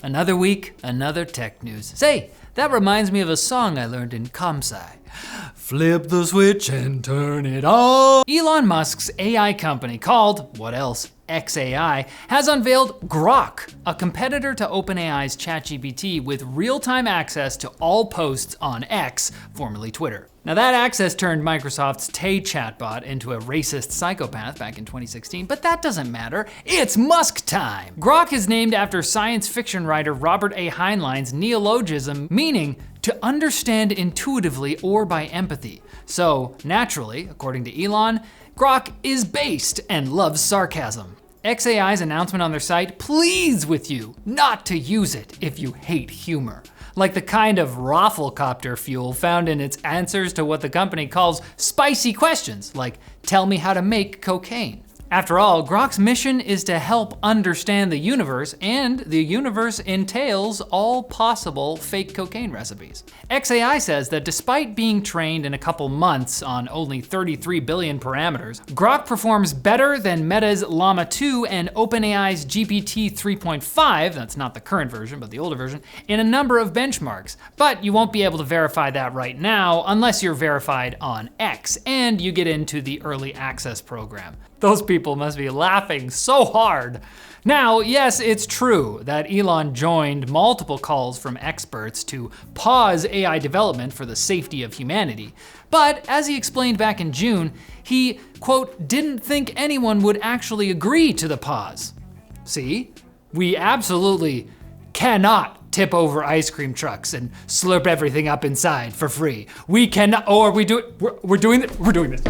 Another week, another tech news. Say, that reminds me of a song I learned in compsci. Flip the switch and turn it on. Elon Musk's AI company called, what else, XAI, has unveiled Grok, a competitor to OpenAI's ChatGPT with real-time access to all posts on X, formerly Twitter. Now that access turned Microsoft's Tay chatbot into a racist psychopath back in 2016, but that doesn't matter. It's Musk time! Grok is named after science fiction writer Robert A. Heinlein's neologism, meaning to understand intuitively or by empathy. So, naturally, according to Elon, Grok is based and loves sarcasm. XAI's announcement on their site pleads with you not to use it if you hate humor. Like the kind of rafflecopter fuel found in its answers to what the company calls spicy questions, like, tell me how to make cocaine. After all, Grok's mission is to help understand the universe, and the universe entails all possible fake cocaine recipes. XAI says that despite being trained in a couple months on only 33 billion parameters, Grok performs better than Meta's Llama 2 and OpenAI's GPT 3.5, that's not the current version, but the older version, in a number of benchmarks. But you won't be able to verify that right now unless you're verified on X and you get into the early access program. Those people must be laughing so hard. Now, yes, it's true that Elon joined multiple calls from experts to pause AI development for the safety of humanity. But as he explained back in June, he, quote, didn't think anyone would actually agree to the pause. See, we absolutely cannot tip over ice cream trucks and slurp everything up inside for free. We cannot, or we do it, we're doing this.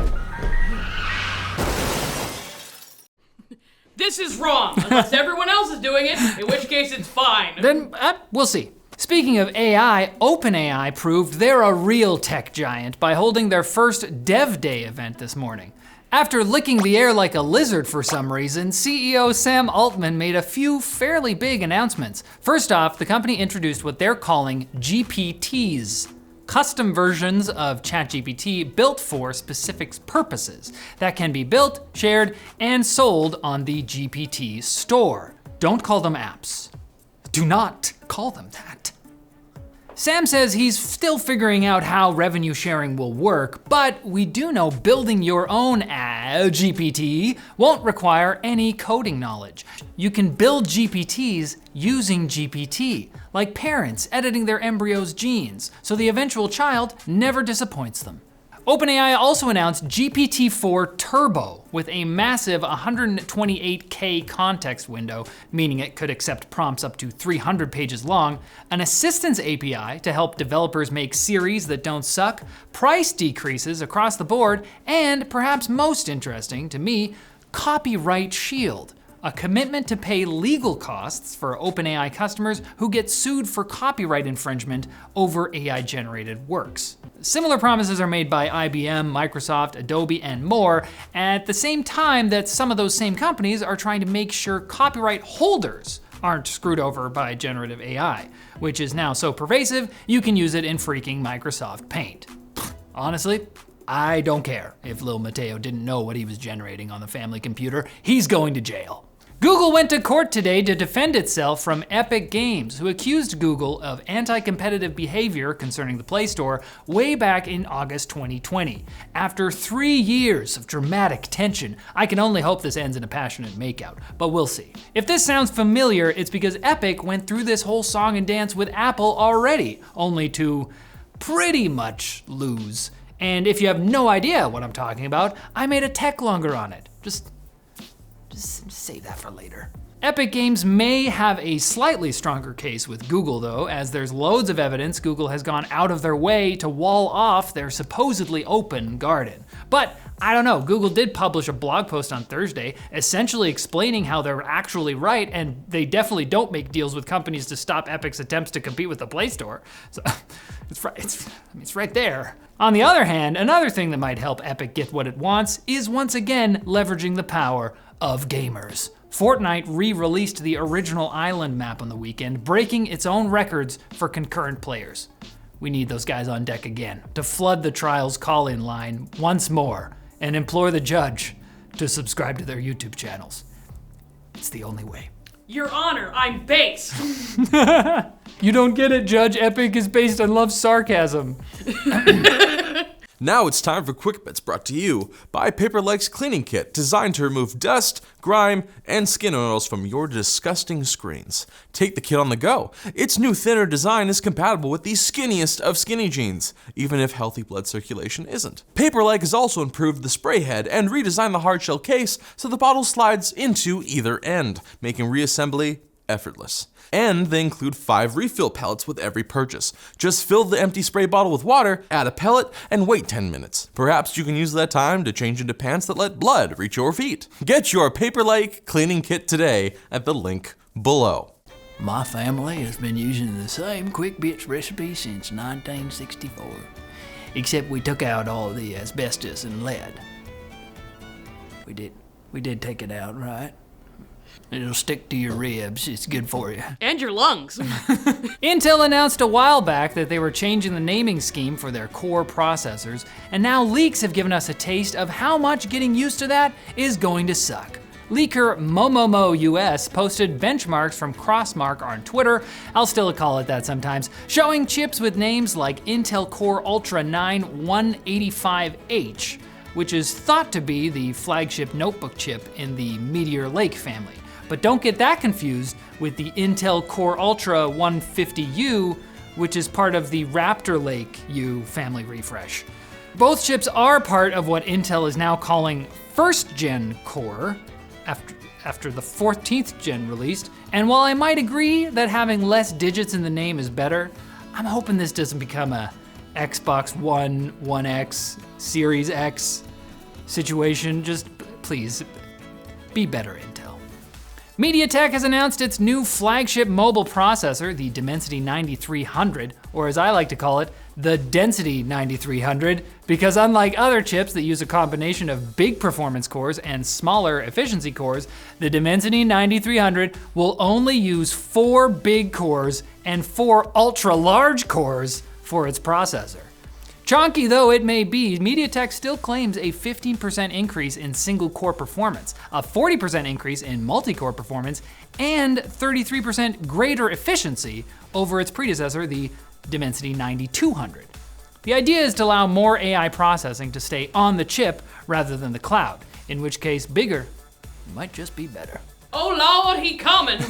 This is wrong, unless everyone else is doing it, in which case it's fine. Then, we'll see. Speaking of AI, OpenAI proved they're a real tech giant by holding their first DevDay event this morning. After licking the air like a lizard for some reason, CEO Sam Altman made a few fairly big announcements. First off, the company introduced what they're calling GPTs. Custom versions of ChatGPT built for specific purposes that can be built, shared, and sold on the GPT store. Don't call them apps. Do not call them that. Sam says he's still figuring out how revenue sharing will work, but we do know building your own GPT won't require any coding knowledge. You can build GPTs using GPT, like parents editing their embryo's genes, so the eventual child never disappoints them. OpenAI also announced GPT-4 Turbo with a massive 128K context window, meaning it could accept prompts up to 300 pages long, an assistance API to help developers make series that don't suck, price decreases across the board, and perhaps most interesting to me, Copyright Shield, a commitment to pay legal costs for OpenAI customers who get sued for copyright infringement over AI-generated works. Similar promises are made by IBM, Microsoft, Adobe, and more, at the same time that some of those same companies are trying to make sure copyright holders aren't screwed over by generative AI, which is now so pervasive, you can use it in freaking Microsoft Paint. Honestly, I don't care if Lil Mateo didn't know what he was generating on the family computer. He's going to jail. Google went to court today to defend itself from Epic Games, who accused Google of anti-competitive behavior concerning the Play Store way back in August 2020. After 3 years of dramatic tension, I can only hope this ends in a passionate makeout, but we'll see. If this sounds familiar, it's because Epic went through this whole song and dance with Apple already, only to pretty much lose. And if you have no idea what I'm talking about, I made a tech longer on it. Just save that for later. Epic Games may have a slightly stronger case with Google though, as there's loads of evidence Google has gone out of their way to wall off their supposedly open garden. But I don't know, Google did publish a blog post on Thursday essentially explaining how they're actually right and they definitely don't make deals with companies to stop Epic's attempts to compete with the Play Store. So it's right there. On the other hand, another thing that might help Epic get what it wants is once again leveraging the power of gamers. Fortnite re-released the original island map on the weekend, breaking its own records for concurrent players. We need those guys on deck again to flood the trial's call-in line once more and implore the judge to subscribe to their YouTube channels. It's the only way. Your Honor, I'm base. You don't get it, Judge. Epic is based on love's sarcasm. Now it's time for Quick Bits, brought to you by Paperlike's cleaning kit, designed to remove dust, grime, and skin oils from your disgusting screens. Take the kit on the go. Its new thinner design is compatible with the skinniest of skinny jeans, even if healthy blood circulation isn't. Paperlike has also improved the spray head and redesigned the hardshell case so the bottle slides into either end, making reassembly effortless. And they include 5 refill pellets with every purchase. Just fill the empty spray bottle with water, add a pellet, and wait 10 minutes. Perhaps you can use that time to change into pants that let blood reach your feet. Get your Paperlike cleaning kit today at the link below. My family has been using the same Quick Bits recipe since 1964. Except we took out all the asbestos and lead. We did take it out, right? It'll stick to your ribs. It's good for you. And your lungs. Intel announced a while back that they were changing the naming scheme for their core processors, and now leaks have given us a taste of how much getting used to that is going to suck. Leaker Momomo US posted benchmarks from Crossmark on Twitter, I'll still call it that sometimes, showing chips with names like Intel Core Ultra 9 185H, which is thought to be the flagship notebook chip in the Meteor Lake family. But don't get that confused with the Intel Core Ultra 150U, which is part of the Raptor Lake U family refresh. Both chips are part of what Intel is now calling first gen Core, after the 14th gen released. And while I might agree that having less digits in the name is better, I'm hoping this doesn't become a Xbox One, One X, Series X situation. Just please, be better, Intel. MediaTek has announced its new flagship mobile processor, the Dimensity 9300, or as I like to call it, the Density 9300, because unlike other chips that use a combination of big performance cores and smaller efficiency cores, the Dimensity 9300 will only use 4 big cores and 4 ultra large cores for its processor. Chonky though it may be, MediaTek still claims a 15% increase in single core performance, a 40% increase in multi-core performance, and 33% greater efficiency over its predecessor, the Dimensity 9200. The idea is to allow more AI processing to stay on the chip rather than the cloud, in which case bigger might just be better. Oh Lord, he coming.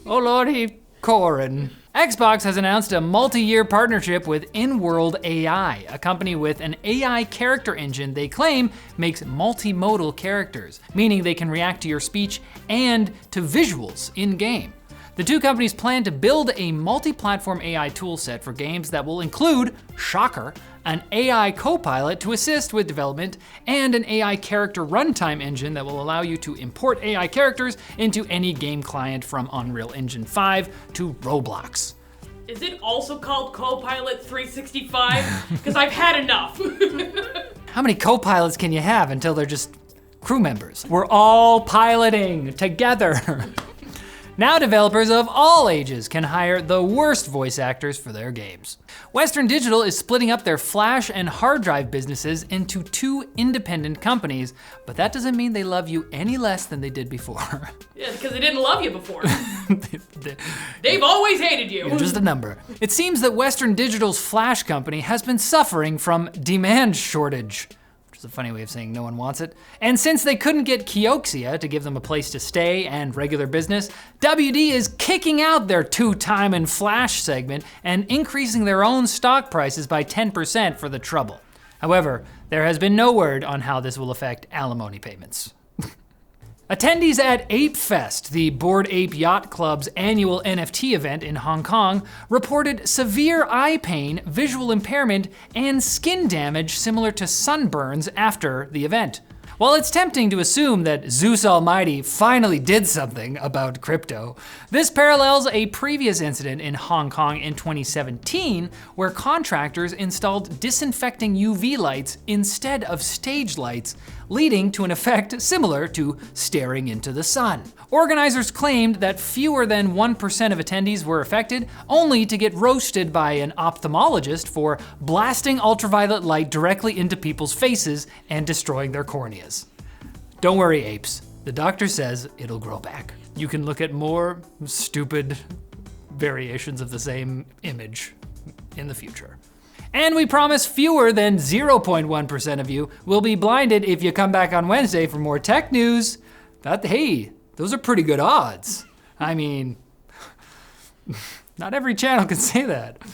Oh Lord, he corin'. Xbox has announced a multi-year partnership with Inworld AI, a company with an AI character engine they claim makes multimodal characters, meaning they can react to your speech and to visuals in-game. The two companies plan to build a multi-platform AI toolset for games that will include, shocker, an AI co-pilot to assist with development, and an AI character runtime engine that will allow you to import AI characters into any game client from Unreal Engine 5 to Roblox. Is it also called Copilot 365? Because I've had enough. How many co-pilots can you have until they're just crew members? We're all piloting together. Now developers of all ages can hire the worst voice actors for their games. Western Digital is splitting up their flash and hard drive businesses into 2 independent companies, but that doesn't mean they love you any less than they did before. Yeah, because they didn't love you before. They've always hated you. You're just a number. It seems that Western Digital's flash company has been suffering from demand shortage, which is a funny way of saying no one wants it. And since they couldn't get Kioxia to give them a place to stay and regular business, WD is kicking out their 2-time and flash segment and increasing their own stock prices by 10% for the trouble. However, there has been no word on how this will affect alimony payments. Attendees at Apefest, the Bored Ape Yacht Club's annual NFT event in Hong Kong, reported severe eye pain, visual impairment, and skin damage similar to sunburns after the event. While it's tempting to assume that Zeus Almighty finally did something about crypto, this parallels a previous incident in Hong Kong in 2017 where contractors installed disinfecting UV lights instead of stage lights, leading to an effect similar to staring into the sun. Organizers claimed that fewer than 1% of attendees were affected, only to get roasted by an ophthalmologist for blasting ultraviolet light directly into people's faces and destroying their corneas. Don't worry, apes. The doctor says it'll grow back. You can look at more stupid variations of the same image in the future. And we promise fewer than 0.1% of you will be blinded if you come back on Wednesday for more tech news. Hey, those are pretty good odds. I mean, not every channel can say that.